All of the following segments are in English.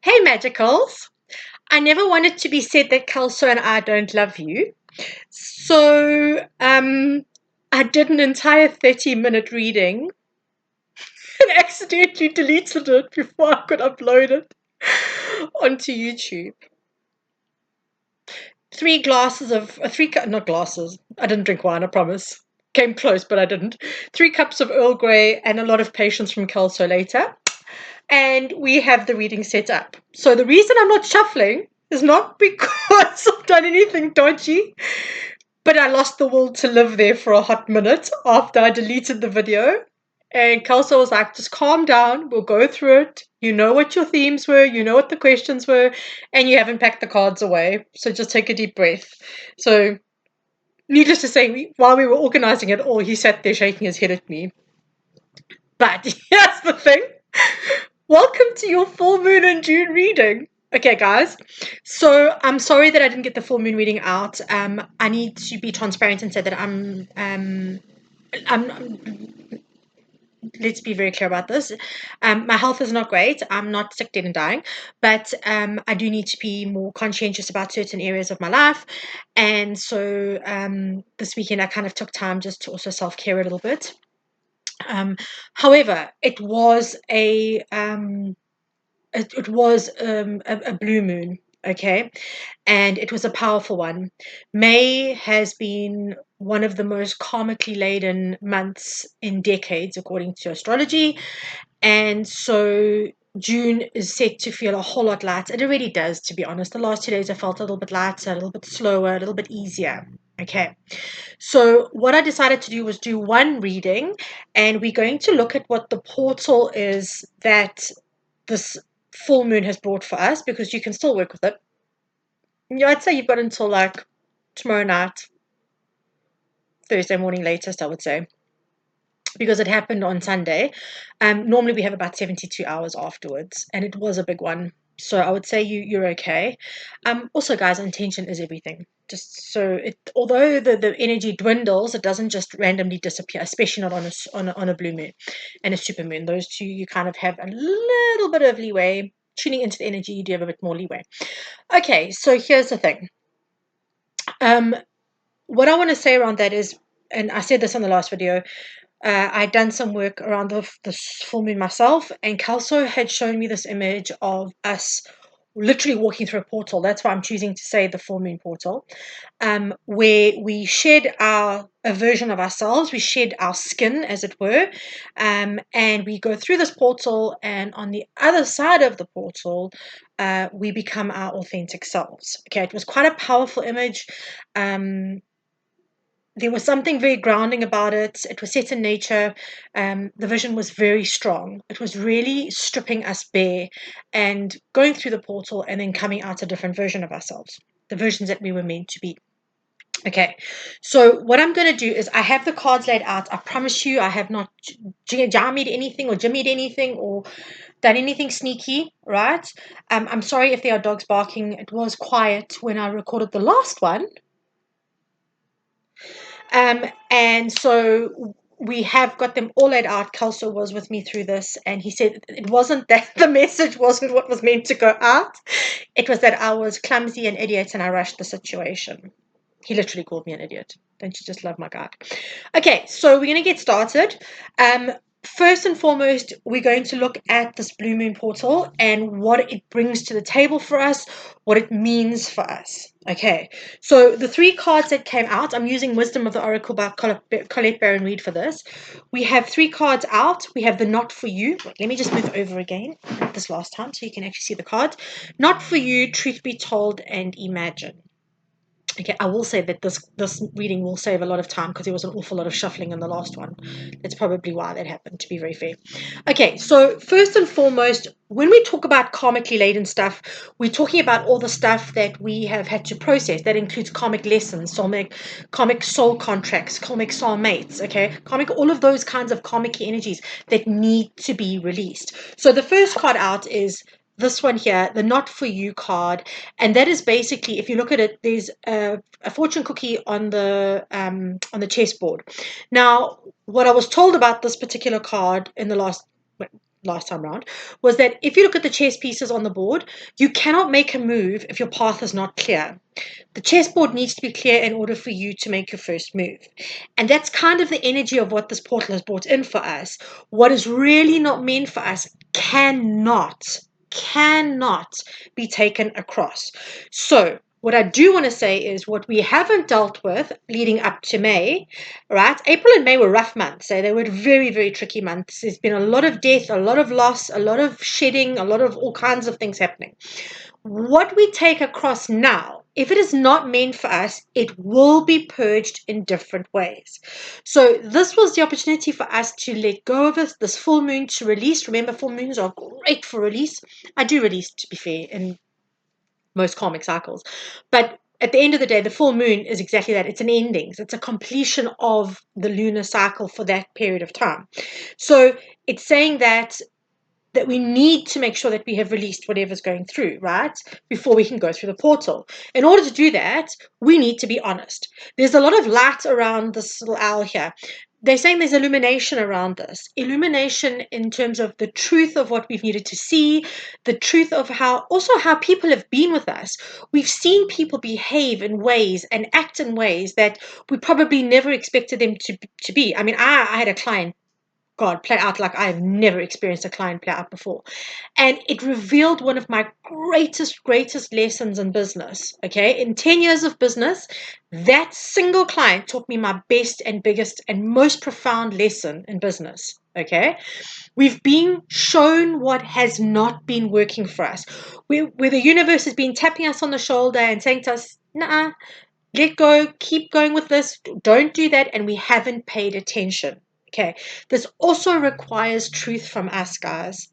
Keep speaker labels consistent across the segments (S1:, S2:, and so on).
S1: Hey Magicals! I never wanted to be said that Kelso and I don't love you. So I did an entire 30-minute reading and accidentally deleted it before I could upload it onto YouTube. Not glasses. I didn't drink wine, I promise. Came close, but I didn't. 3 cups of Earl Grey and a lot of patience from Kelso later. And we have the reading set up. So the reason I'm not shuffling is not because I've done anything dodgy, but I lost the will to live there for a hot minute after I deleted the video. And Kelso was like, just calm down, we'll go through it. You know what your themes were, you know what the questions were, and you haven't packed the cards away. So just take a deep breath. So, needless to say, while we were organizing it all, he sat there shaking his head at me. But here's the thing. Welcome to your full moon and June reading. Okay, guys. So I'm sorry that I didn't get the full moon reading out. I need to be transparent and say that let's be very clear about this. My health is not great. I'm not sick, dead, and dying, but I do need to be more conscientious about certain areas of my life. And so this weekend I kind of took time just to also self-care a little bit. However, it was a blue moon, okay, and it was a powerful one. May has been one of the most karmically laden months in decades, according to astrology, and so June is set to feel a whole lot lighter. It already does, to be honest. The last 2 days I felt a little bit lighter, a little bit slower, a little bit easier. Okay, so what I decided to do was do one reading, and we're going to look at what the portal is that this full moon has brought for us, because you can still work with it. Yeah, I'd say you've got until like tomorrow night, Thursday morning latest, I would say, because it happened on Sunday. Normally we have about 72 hours afterwards, and it was a big one. So I would say you're okay. Also, guys, intention is everything. Just so it, although the energy dwindles, it doesn't just randomly disappear, especially not on a blue moon and a super moon. Those two, you kind of have a little bit of leeway. Tuning into the energy, you do have a bit more leeway. Okay, so here's the thing. What I want to say around that is, and I said this on the last video, I'd done some work around the full moon myself, and Kelso had shown me this image of us literally walking through a portal. That's why I'm choosing to say the full moon portal, where we shed a version of ourselves, we shed our skin, as it were, and we go through this portal, and on the other side of the portal, we become our authentic selves. Okay, it was quite a powerful image. There was something very grounding about it. It was set in nature. The vision was very strong. It was really stripping us bare and going through the portal and then coming out a different version of ourselves, the versions that we were meant to be. Okay, so what I'm going to do is I have the cards laid out. I promise you I have not jammied anything or jimmied anything or done anything sneaky, right? I'm sorry if there are dogs barking. It was quiet when I recorded the last one. And so we have got them all laid out. Kelso was with me through this, and he said it wasn't that the message wasn't what was meant to go out. It was that I was clumsy and idiot and I rushed the situation. He literally called me an idiot. Don't you just love my God? Okay, so we're going to get started. First and foremost, we're going to look at this blue moon portal and what it brings to the table for us, what it means for us. Okay, so the 3 cards that came out, I'm using Wisdom of the Oracle by Colette Baron Reid for this. We have 3 cards out. We have the Not For You. Wait, let me just move over again this last time so you can actually see the cards. Not For You, Truth Be Told, and Imagine. Okay, I will say that this reading will save a lot of time because there was an awful lot of shuffling in the last one. That's probably why that happened, to be very fair. Okay, so first and foremost, when we talk about karmically laden stuff, we're talking about all the stuff that we have had to process. That includes karmic lessons, karmic soul contracts, karmic soul mates, okay? Karmic, all of those kinds of karmic energies that need to be released. So the first card out is this one here, the Not For You card, and that is basically, if you look at it, there's a fortune cookie on the chessboard. Now, what I was told about this particular card in the last last time round, was that if you look at the chess pieces on the board, you cannot make a move if your path is not clear. The chessboard needs to be clear in order for you to make your first move. And that's kind of the energy of what this portal has brought in for us. What is really not meant for us cannot be taken across. So what I do want to say is what we haven't dealt with leading up to May, right? April and May were rough months. So they were very, very tricky months. There's been a lot of death, a lot of loss, a lot of shedding, a lot of all kinds of things happening. What we take across now, if it is not meant for us, it will be purged in different ways. So this was the opportunity for us to let go of it, this full moon, to release. Remember, full moons are great for release. I do release, to be fair, in most karmic cycles. But at the end of the day, the full moon is exactly that. It's an ending. It's a completion of the lunar cycle for that period of time. So it's saying that we need to make sure that we have released whatever's going through, right? Before we can go through the portal. In order to do that, we need to be honest. There's a lot of light around this little owl here. They're saying there's illumination around this. Illumination in terms of the truth of what we've needed to see, the truth of how people have been with us. We've seen people behave in ways and act in ways that we probably never expected them to be. I mean, I had a client, God, play out like I've never experienced a client play out before. And it revealed one of my greatest lessons in business. Okay. In 10 years of business, that single client taught me my best and biggest and most profound lesson in business. Okay. We've been shown what has not been working for us. Where the universe has been tapping us on the shoulder and saying to us, nah, let go, keep going with this, don't do that. And we haven't paid attention. Okay, this also requires truth from us, guys.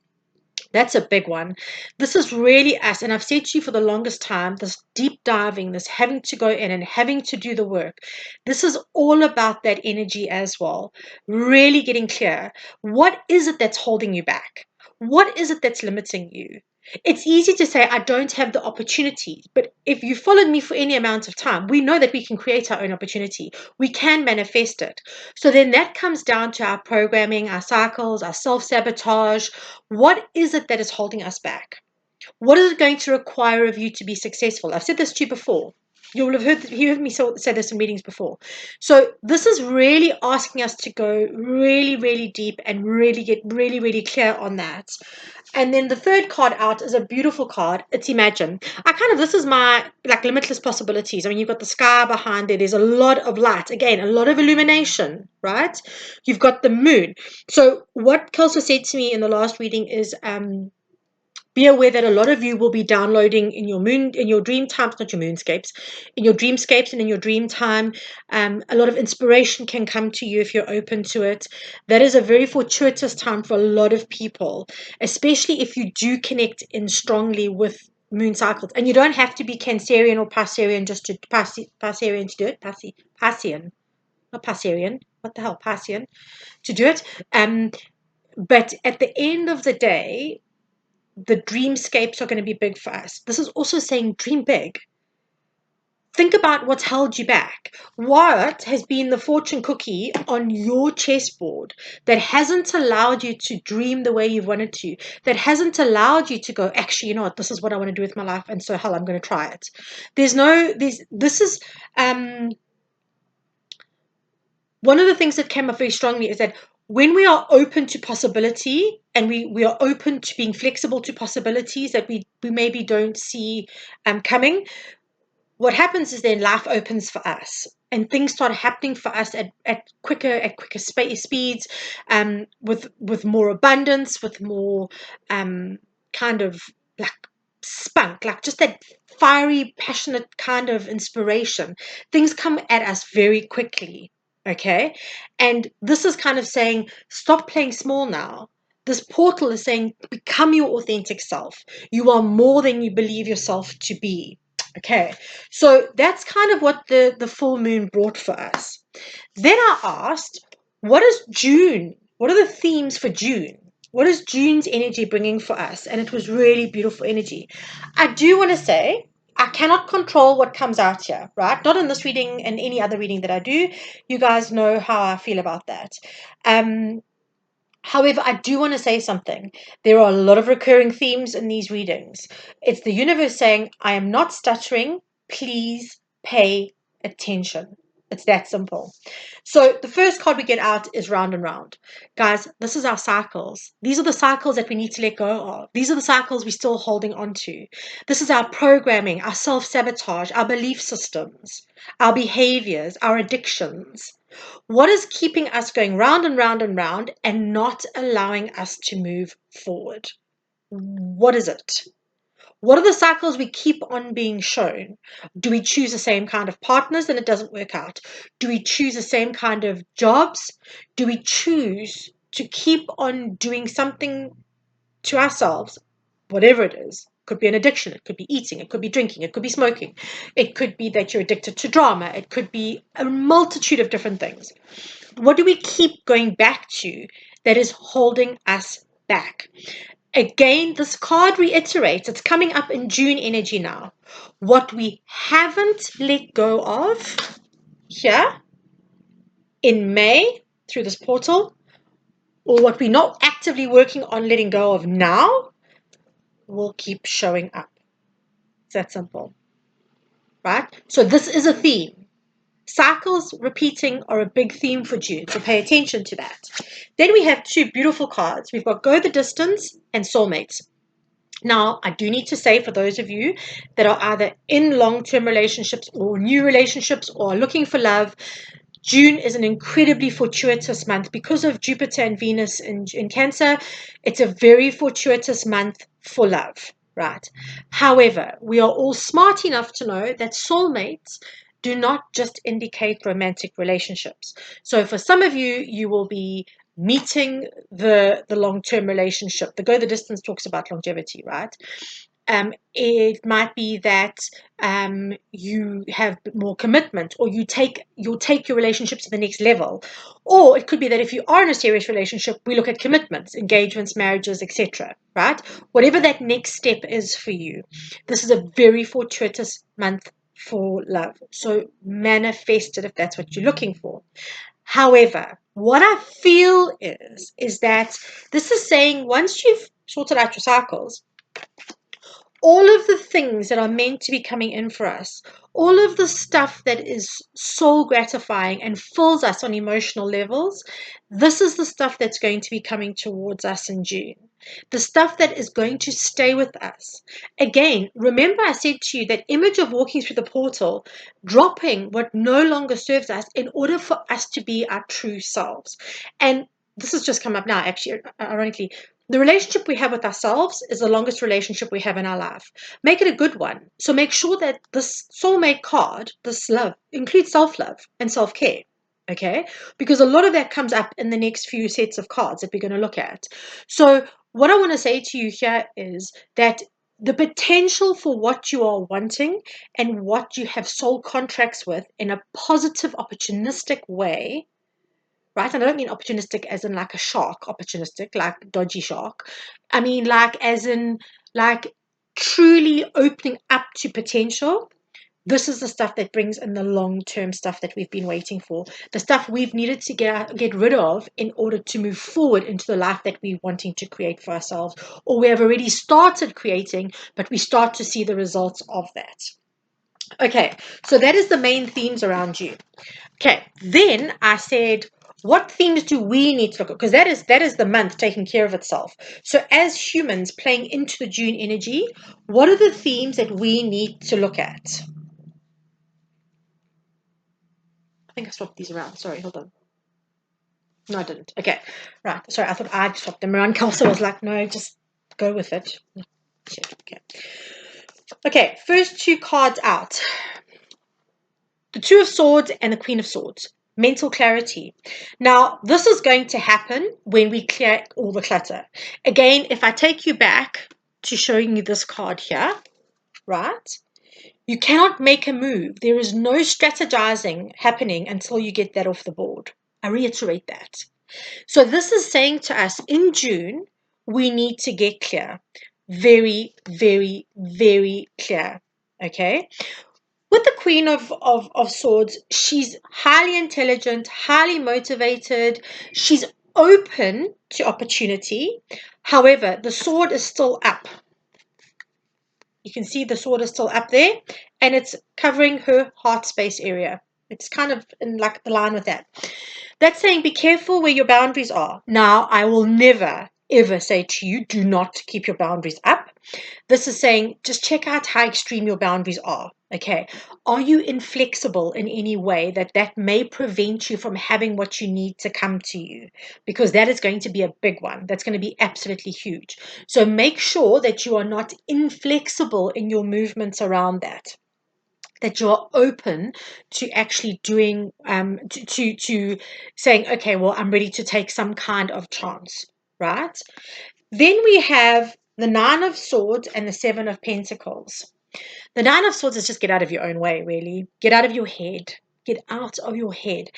S1: That's a big one. This is really us. And I've said to you for the longest time, this deep diving, this having to go in and having to do the work. This is all about that energy as well. Really getting clear. What is it that's holding you back? What is it that's limiting you? It's easy to say, I don't have the opportunity. But if you followed me for any amount of time, we know that we can create our own opportunity. We can manifest it. So then that comes down to our programming, our cycles, our self-sabotage. What is it that is holding us back? What is it going to require of you to be successful? I've said this to you before. You will have heard me say this in meetings before. So this is really asking us to go really, really deep and really get really, really clear on that. And then the third card out is a beautiful card. It's Imagine. This is my like limitless possibilities. I mean, you've got the sky behind there. There's a lot of light. Again, a lot of illumination, right? You've got the moon. So what Kelso said to me in the last reading is, be aware that a lot of you will be downloading in your dream times, not your moonscapes, in your dreamscapes and in your dream time. A lot of inspiration can come to you if you're open to it. That is a very fortuitous time for a lot of people, especially if you do connect in strongly with moon cycles. And you don't have to be Cancerian or Piscean just to Piscean to do it. Piscean, not Piscean. What the hell, Piscean to do it. But at the end of the day, the dreamscapes are going to be big for us. This is also saying dream big. Think about what's held you back. What has been the fortune cookie on your chessboard that hasn't allowed you to dream the way you've wanted to, that hasn't allowed you to go, actually, you know what, this is what I want to do with my life, and so hell, I'm going to try it. This is one of the things that came up very strongly is that when we are open to possibility and we are open to being flexible to possibilities that we maybe don't see coming, what happens is then life opens for us and things start happening for us at quicker speeds, with more abundance, with more kind of like spunk, like just that fiery, passionate kind of inspiration. Things come at us very quickly. Okay. And this is kind of saying, stop playing small now. This portal is saying, become your authentic self. You are more than you believe yourself to be. Okay. So that's kind of what the full moon brought for us. Then I asked, what is June? What are the themes for June? What is June's energy bringing for us? And it was really beautiful energy. I do want to say, I cannot control what comes out here, right? Not in this reading and any other reading that I do. You guys know how I feel about that. However, I do want to say something. There are a lot of recurring themes in these readings. It's the universe saying, I am not stuttering. Please pay attention. It's that simple. So the first card we get out is round and round. Guys, this is our cycles. These are the cycles that we need to let go of. These are the cycles we're still holding on to. This is our programming, our self-sabotage, our belief systems, our behaviors, our addictions. What is keeping us going round and round and round and not allowing us to move forward? What is it? What are the cycles we keep on being shown? Do we choose the same kind of partners and it doesn't work out? Do we choose the same kind of jobs? Do we choose to keep on doing something to ourselves, whatever it is? It could be an addiction, it could be eating, it could be drinking, it could be smoking, it could be that you're addicted to drama, it could be a multitude of different things. What do we keep going back to that is holding us back? Again, this card reiterates, it's coming up in June energy now. What we haven't let go of here in May through this portal, or what we're not actively working on letting go of now, will keep showing up. It's that simple, right? So this is a theme. Cycles repeating are a big theme for June, so pay attention to that. Then we have two beautiful cards. We've got Go the Distance and Soulmates. Now, I do need to say, for those of you that are either in long-term relationships or new relationships or are looking for love, June is an incredibly fortuitous month because of Jupiter and Venus in Cancer. It's a very fortuitous month for love, right? However, we are all smart enough to know that soulmates do not just indicate romantic relationships. So for some of you, you will be meeting the long-term relationship. The Go the Distance talks about longevity, right? It might be that you have more commitment, or you'll take your relationship to the next level, or it could be that if you are in a serious relationship, we look at commitments, engagements, marriages, etc. Right? Whatever that next step is for you, this is a very fortuitous month for love. So manifest it if that's what you're looking for. However, what I feel is that this is saying once you've sorted out your cycles, all of the things that are meant to be coming in for us, all of the stuff that is soul gratifying and fills us on emotional levels, this is the stuff that's going to be coming towards us in June. The stuff that is going to stay with us. Again, remember I said to you that image of walking through the portal, dropping what no longer serves us in order for us to be our true selves. And this has just come up now, actually, ironically. The relationship we have with ourselves is the longest relationship we have in our life. Make it a good one. So make sure that this soulmate card, this love, includes self-love and self-care. Okay? Because a lot of that comes up in the next few sets of cards that we're going to look at. So what I want to say to you here is that the potential for what you are wanting and what you have soul contracts with in a positive, opportunistic way, right? And I don't mean opportunistic as in like a shark, opportunistic, like dodgy shark. I mean like as in like truly opening up to potential. This is the stuff that brings in the long-term stuff that we've been waiting for, the stuff we've needed to get rid of in order to move forward into the life that we're wanting to create for ourselves, or we have already started creating, but we start to see the results of that. Okay, so that is the main themes around you. Okay, then I said, what themes do we need to look at? Because that is the month taking care of itself. So as humans playing into the June energy, what are the themes that we need to look at? I think I swapped these around. Sorry, hold on. No, I didn't. Okay, right. Sorry, I thought I'd swapped them around. Kelso was like, no, just go with it. Shit, okay. Okay, first two cards out. The Two of Swords and the Queen of Swords. Mental clarity. Now, this is going to happen when we clear all the clutter. Again, if I take you back to showing you this card here, right? You cannot make a move. There is no strategizing happening until you get that off the board. I reiterate that. So this is saying to us in June, we need to get clear. Very, very, very clear. Okay? With the Queen of Swords, she's highly intelligent, highly motivated. She's open to opportunity. However, the sword is still up. You can see the sword is still up there, and it's covering her heart space area. It's kind of in like the line with that. That's saying be careful where your boundaries are. Now, I will never, ever say to you, do not keep your boundaries up. This is saying just check out how extreme your boundaries are. Okay. Are you inflexible in any way that may prevent you from having what you need to come to you? Because that is going to be a big one. That's going to be absolutely huge. So make sure that you are not inflexible in your movements around that you're open to actually doing to saying, okay, well, I'm ready to take some kind of chance, right? Then we have the Nine of Swords and the Seven of Pentacles. The Nine of Swords is just get out of your own way, really. Get out of your head. Get out of your head.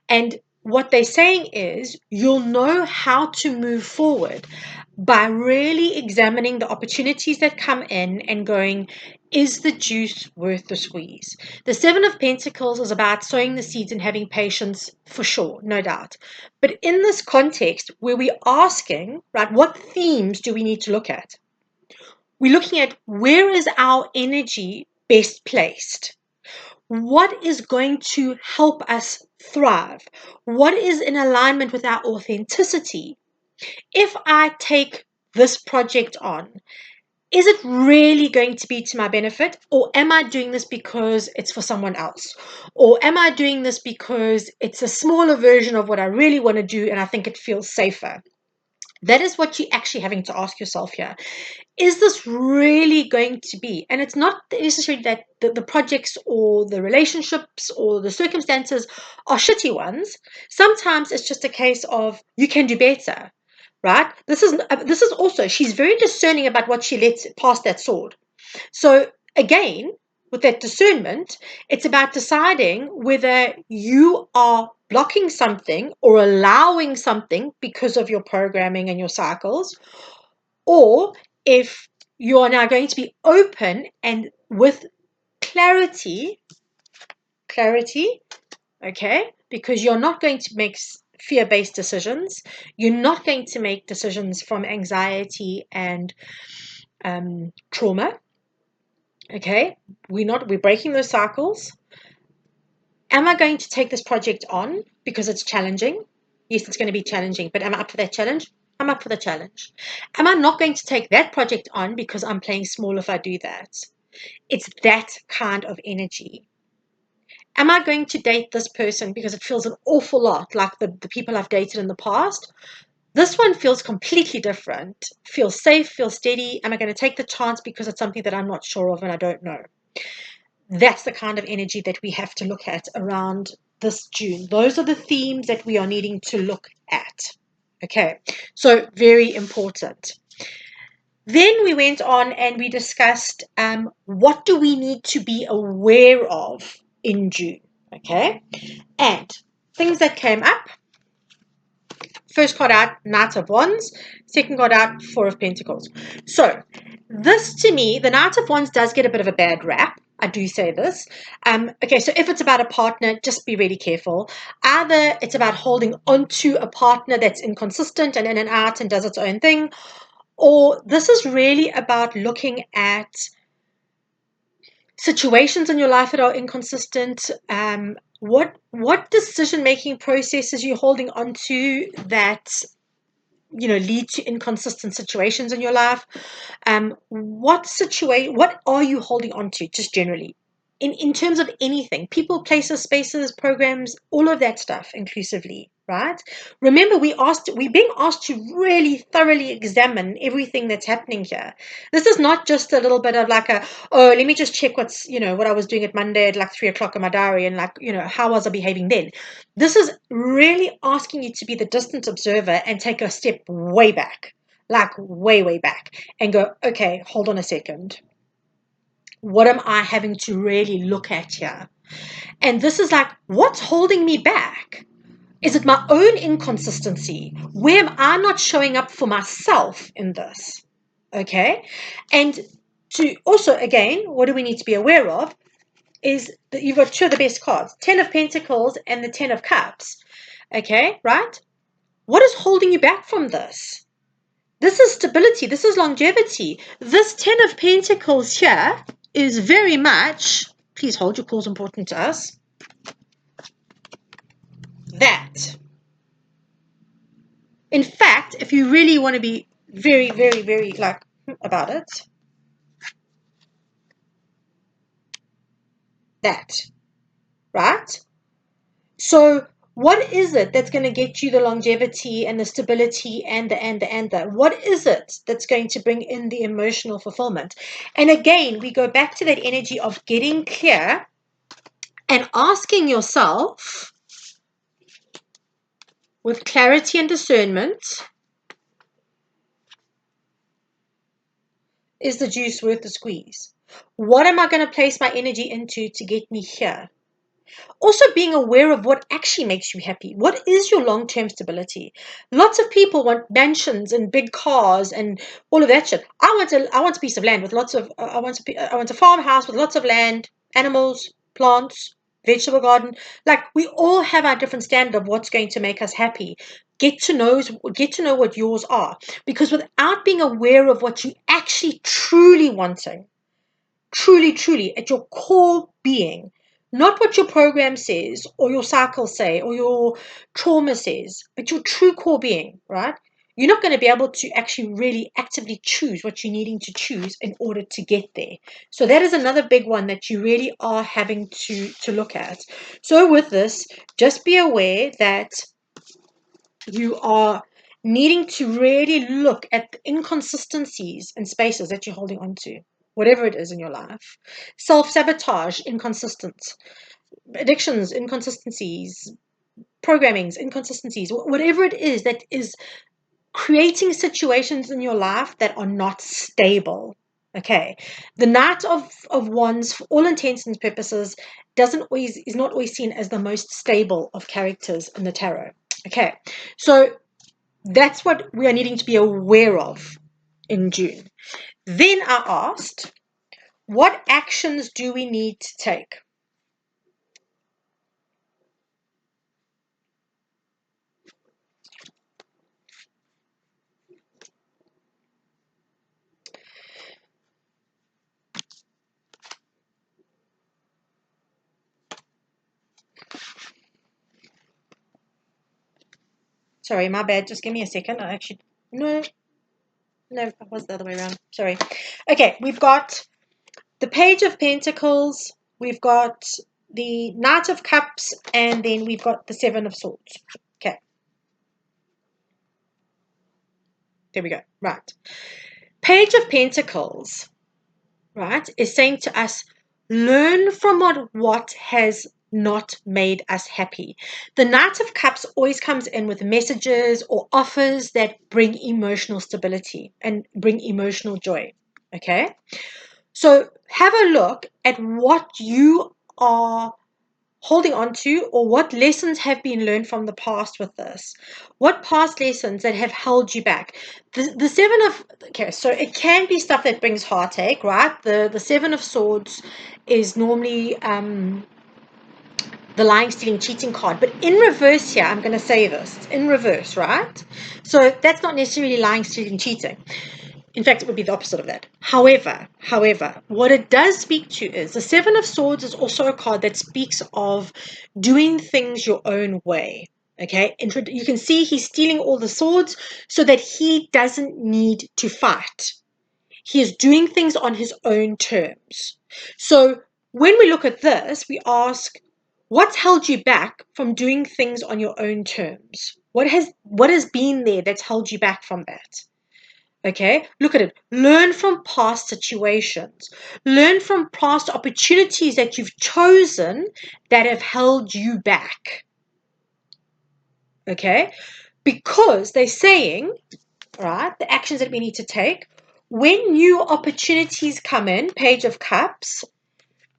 S1: And what they're saying is you'll know how to move forward by really examining the opportunities that come in and going, is the juice worth the squeeze? The Seven of Pentacles is about sowing the seeds and having patience, for sure, no doubt. But in this context, where we're asking, right, what themes do we need to look at? We're looking at where is our energy best placed? What is going to help us thrive? What is in alignment with our authenticity? If I take this project on, is it really going to be to my benefit? Or am I doing this because it's for someone else? Or am I doing this because it's a smaller version of what I really want to do and I think it feels safer? That is what you're actually having to ask yourself here. Is this really going to be? And it's not necessarily that the projects or the relationships or the circumstances are shitty ones. Sometimes it's just a case of you can do better, right? This is also, she's very discerning about what she lets pass that sword. So again, with that discernment, it's about deciding whether you are blocking something or allowing something because of your programming and your cycles, or if you are now going to be open and with clarity, okay, because you're not going to make fear-based decisions. You're not going to make decisions from anxiety and trauma. Okay, we're breaking those cycles. Am I going to take this project on because it's challenging? Yes, it's going to be challenging, but am I up for that challenge? I'm up for the challenge. Am I not going to take that project on because I'm playing small if I do that? It's that kind of energy. Am I going to date this person because it feels an awful lot like the people I've dated in the past? This one feels completely different. Feels safe, feels steady. Am I going to take the chance because it's something that I'm not sure of and I don't know? That's the kind of energy that we have to look at around this June. Those are the themes that we are needing to look at. Okay, so very important. Then we went on and we discussed what do we need to be aware of in June. Okay, and things that came up. First card out, Knight of Wands. Second card out, Four of Pentacles. So this, to me, the Knight of Wands does get a bit of a bad rap. I do say this. Okay, so if it's about a partner, just be really careful. Either it's about holding onto a partner that's inconsistent and in and out and does its own thing, or this is really about looking at situations in your life that are inconsistent. What decision-making processes you're holding onto that lead to inconsistent situations in your life. What are you holding on to, just generally, in terms of anything, people, places, spaces, programs, all of that stuff inclusively, right? Remember, we're being asked to really thoroughly examine everything that's happening here. This is not just a little bit of like let me just check what I was doing at Monday at like 3 o'clock in my diary and how was I behaving then. This is really asking you to be the distant observer and take a step way back, like way, way back, and go, okay, hold on a second. What am I having to really look at here? And this is like, what's holding me back? Is it my own inconsistency? Where am I not showing up for myself in this? Okay. And to also, again, what do we need to be aware of is that you've got two of the best cards, 10 of Pentacles and the 10 of Cups. Okay, right? What is holding you back from this? This is stability. This is longevity. This 10 of Pentacles here is very much, please hold, your call's important to us, that. In fact, if you really want to be very, very, very like about it, that, right? So what is it that's going to get you the longevity and the stability and the what is it that's going to bring in the emotional fulfillment? And again, we go back to that energy of getting clear and asking yourself with clarity and discernment, is the juice worth the squeeze? What am I going to place my energy into to get me here? Also being aware of what actually makes you happy. What is your long-term stability? Lots of people want mansions and big cars and all of that shit. I want a piece of land with lots of I want a farmhouse with lots of land, animals, plants, vegetable garden. Like, we all have our different standard of what's going to make us happy. Get to know what yours are, because without being aware of what you actually truly wanting, truly at your core being, not what your program says or your cycle say or your trauma says, but your true core being, right? You're not going to be able to actually really actively choose what you're needing to choose in order to get there. So that is another big one that you really are having to look at. So with this, just be aware that you are needing to really look at the inconsistencies and spaces that you're holding on to, whatever it is in your life. Self-sabotage, inconsistent. Addictions, inconsistencies. Programmings, inconsistencies. Whatever it is that is creating situations in your life that are not stable. Okay. The Knight of Wands, for all intents and purposes, is not always seen as the most stable of characters in the tarot. Okay. So that's what we are needing to be aware of in June. Then I asked, what actions do we need to take? Sorry, my bad. Just give me a second. No, it was the other way around. Sorry. Okay, we've got the Page of Pentacles, we've got the Knight of Cups, and then we've got the Seven of Swords. Okay. There we go. Right. Page of Pentacles, right, is saying to us, learn from what has not made us happy. The Knight of Cups always comes in with messages or offers that bring emotional stability and bring emotional joy. Okay. So have a look at what you are holding on to, or what lessons have been learned from the past with this. What past lessons that have held you back? The Seven of, okay, so it can be stuff that brings heartache, right? The Seven of Swords is normally the lying, stealing, cheating card. But in reverse here, I'm going to say this. It's in reverse, right? So that's not necessarily lying, stealing, cheating. In fact, it would be the opposite of that. However, what it does speak to is the Seven of Swords is also a card that speaks of doing things your own way. Okay, you can see he's stealing all the swords so that he doesn't need to fight. He is doing things on his own terms. So when we look at this, we ask, what's held you back from doing things on your own terms? What has been there that's held you back from that? Okay, look at it. Learn from past situations. Learn from past opportunities that you've chosen that have held you back. Okay, because they're saying, right, the actions that we need to take. When new opportunities come in, Page of Cups,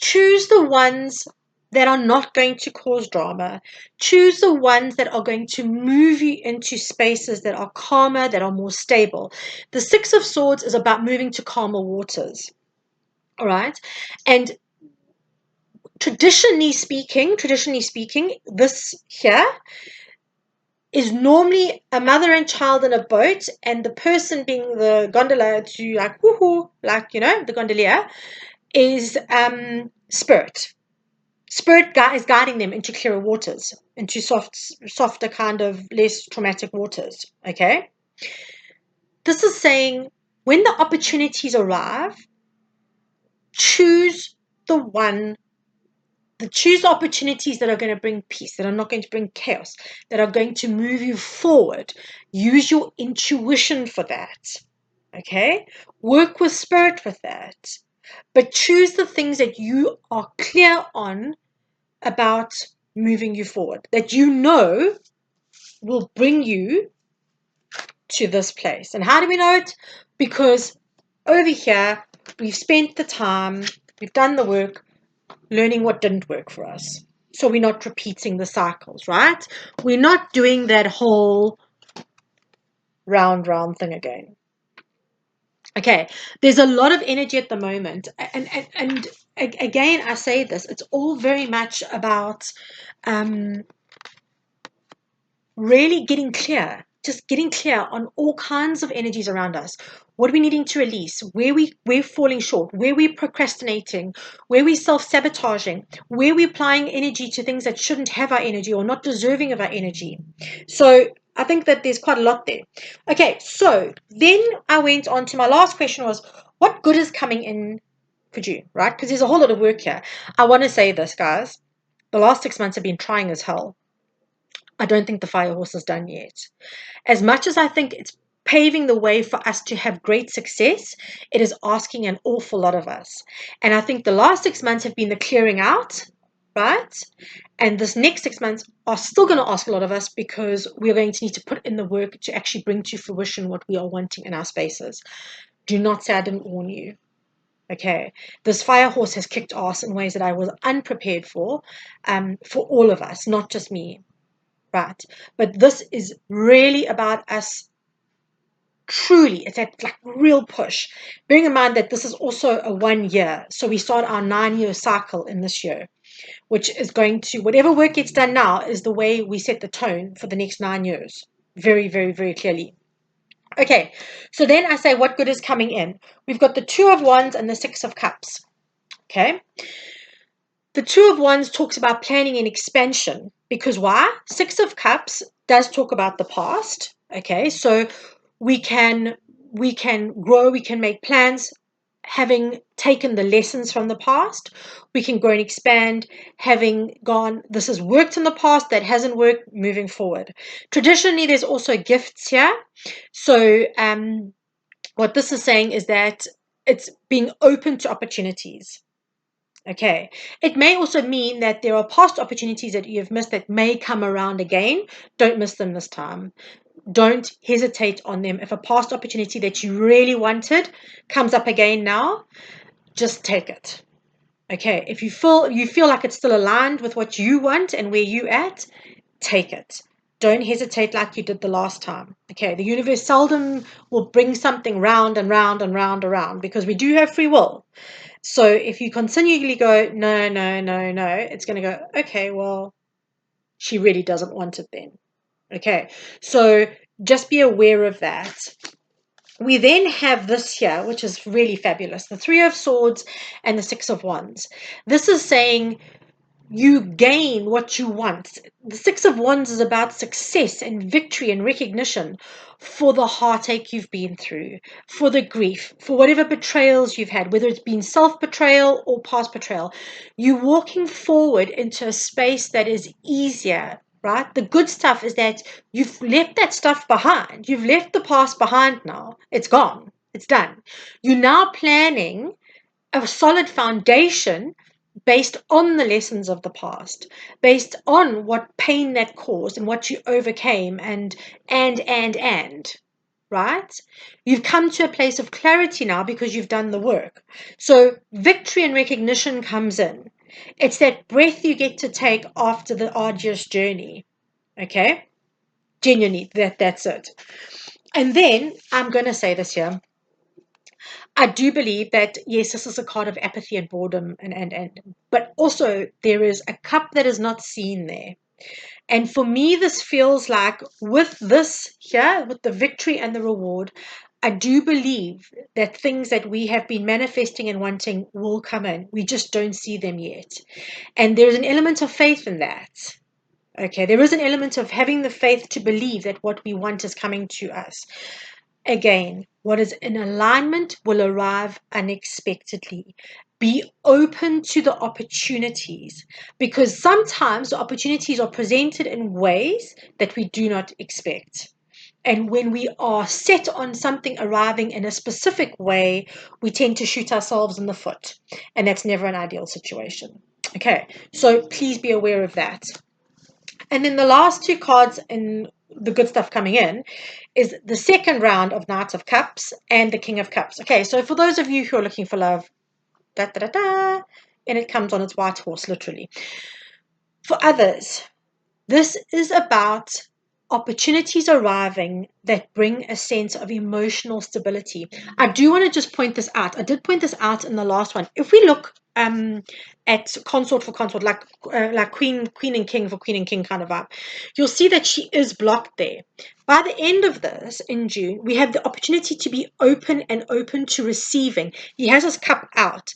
S1: choose the ones that are not going to cause drama. Choose the ones that are going to move you into spaces that are calmer, that are more stable. The Six of Swords is about moving to calmer waters. All right. And traditionally speaking, this here is normally a mother and child in a boat, and the person being the gondola to like woohoo, like the gondolier is spirit. Spirit is guiding them into clearer waters, into softer kind of less traumatic waters. Okay, this is saying when the opportunities arrive, choose the one. Choose opportunities that are going to bring peace, that are not going to bring chaos, that are going to move you forward. Use your intuition for that. Okay? Work with spirit with that. But choose the things that you are clear on about moving you forward, that will bring you to this place. And how do we know it? Because over here, we've spent the time, we've done the work, learning what didn't work for us. So we're not repeating the cycles, right? We're not doing that whole round thing again. Okay, there's a lot of energy at the moment. And again, I say this, it's all very much about really getting clear, just getting clear on all kinds of energies around us. What are we needing to release? Where we're falling short, where we're procrastinating, where we're self-sabotaging, where we're applying energy to things that shouldn't have our energy or not deserving of our energy. So I think that there's quite a lot there. Okay, so then I went on to my last question was, what good is coming in for you, right? Because there's a whole lot of work here. I want to say this, guys. The last 6 months have been trying as hell. I don't think the fire horse is done yet. As much as I think it's paving the way for us to have great success, it is asking an awful lot of us. And I think the last 6 months have been the clearing out, right? And this next 6 months are still going to ask a lot of us because we're going to need to put in the work to actually bring to fruition what we are wanting in our spaces. Do not say I didn't warn you. Okay, this fire horse has kicked ass in ways that I was unprepared for all of us, not just me. Right. But this is really about us truly. It's that like real push. Bearing in mind that this is also a 1 year. So we start our 9-year cycle in this year, which is going to, whatever work gets done now is the way we set the tone for the next 9 years. Very, very, very clearly. Okay. So then I say what good is coming in? We've got the 2 of Wands and the 6 of Cups. Okay. The 2 of Wands talks about planning and expansion. Because why? 6 of Cups does talk about the past. Okay, so we can grow, we can make plans, having taken the lessons from the past. We can grow and expand, having gone, this has worked in the past, that hasn't worked, moving forward. Traditionally, there's also gifts here. So what this is saying is that it's being open to opportunities. Okay. It may also mean that there are past opportunities that you've missed that may come around again. Don't miss them this time. Don't hesitate on them. If a past opportunity that you really wanted comes up again now, just take it. Okay. If you feel like it's still aligned with what you want and where you at, take it. Don't hesitate like you did the last time. Okay. The universe seldom will bring something round and round and round around because we do have free will. So if you continually go, no, no, no, no, it's going to go, okay, well, she really doesn't want it then. Okay, so just be aware of that. We then have this here, which is really fabulous. The 3 of Swords and the 6 of Wands. This is saying you gain what you want. The 6 of Wands is about success and victory and recognition for the heartache you've been through, for the grief, for whatever betrayals you've had, whether it's been self-betrayal or past betrayal. You're walking forward into a space that is easier, right? The good stuff is that you've left that stuff behind. You've left the past behind now. It's gone. It's done. You're now planning a solid foundation based on the lessons of the past, based on what pain that caused and what you overcame and, right? You've come to a place of clarity now because you've done the work. So victory and recognition comes in. It's that breath you get to take after the arduous journey. Okay? Genuinely, that's it. And then I'm going to say this here. I do believe that, yes, this is a card of apathy and boredom, but also there is a cup that is not seen there. And for me, this feels like with this here, with the victory and the reward, I do believe that things that we have been manifesting and wanting will come in. We just don't see them yet. And there's an element of faith in that. Okay, there is an element of having the faith to believe that what we want is coming to us. Again, what is in alignment will arrive unexpectedly. Be open to the opportunities, because sometimes the opportunities are presented in ways that we do not expect. And when we are set on something arriving in a specific way, we tend to shoot ourselves in the foot. And that's never an ideal situation. Okay, so please be aware of that. And then the last two cards in the good stuff coming in is the second round of Knights of Cups and the King of Cups. Okay, so for those of you who are looking for love, da da da da, and it comes on its white horse, literally. For others, this is about opportunities arriving that bring a sense of emotional stability. I do want to just point this out. I did point this out in the last one. If we look at consort for consort, like queen and king for queen and king kind of vibe, you'll see that she is blocked there. By the end of this in June, we have the opportunity to be open and open to receiving. He has his cup out.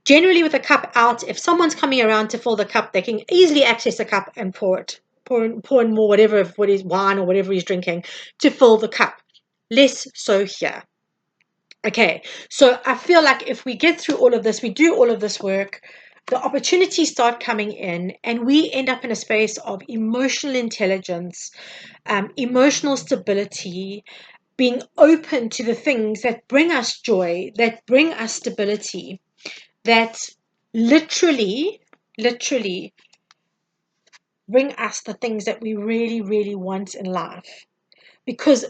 S1: Generally, with a cup out, if someone's coming around to fill the cup, they can easily access the cup and pour in more what is wine or whatever he's drinking to fill the cup. Less so here. Okay, so I feel like if we get through all of this, we do all of this work, the opportunities start coming in, and we end up in a space of emotional intelligence, emotional stability, being open to the things that bring us joy, that bring us stability, that literally bring us the things that we really, really want in life. Because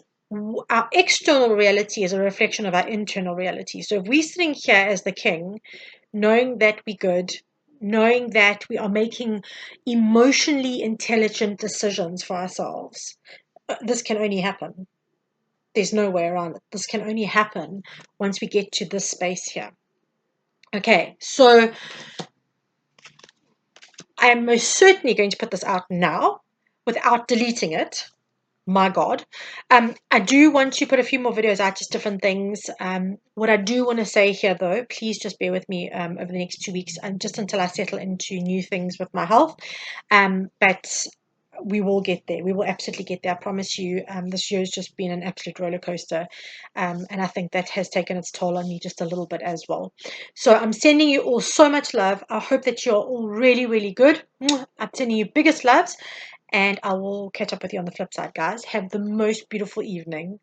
S1: our external reality is a reflection of our internal reality. So if we're sitting here as the king, knowing that we're good, knowing that we are making emotionally intelligent decisions for ourselves, this can only happen. There's no way around it. This can only happen once we get to this space here. Okay, so I am most certainly going to put this out now without deleting it. My God. I do want to put a few more videos out, just different things. What I do want to say here, though, please just bear with me over the next 2 weeks, and just until I settle into new things with my health. But we will get there. We will absolutely get there. I promise you. This year has just been an absolute roller coaster, and I think that has taken its toll on me just a little bit as well. So I'm sending you all so much love. I hope that you're all really, really good. I'm sending you biggest loves. And I will catch up with you on the flip side, guys. Have the most beautiful evening.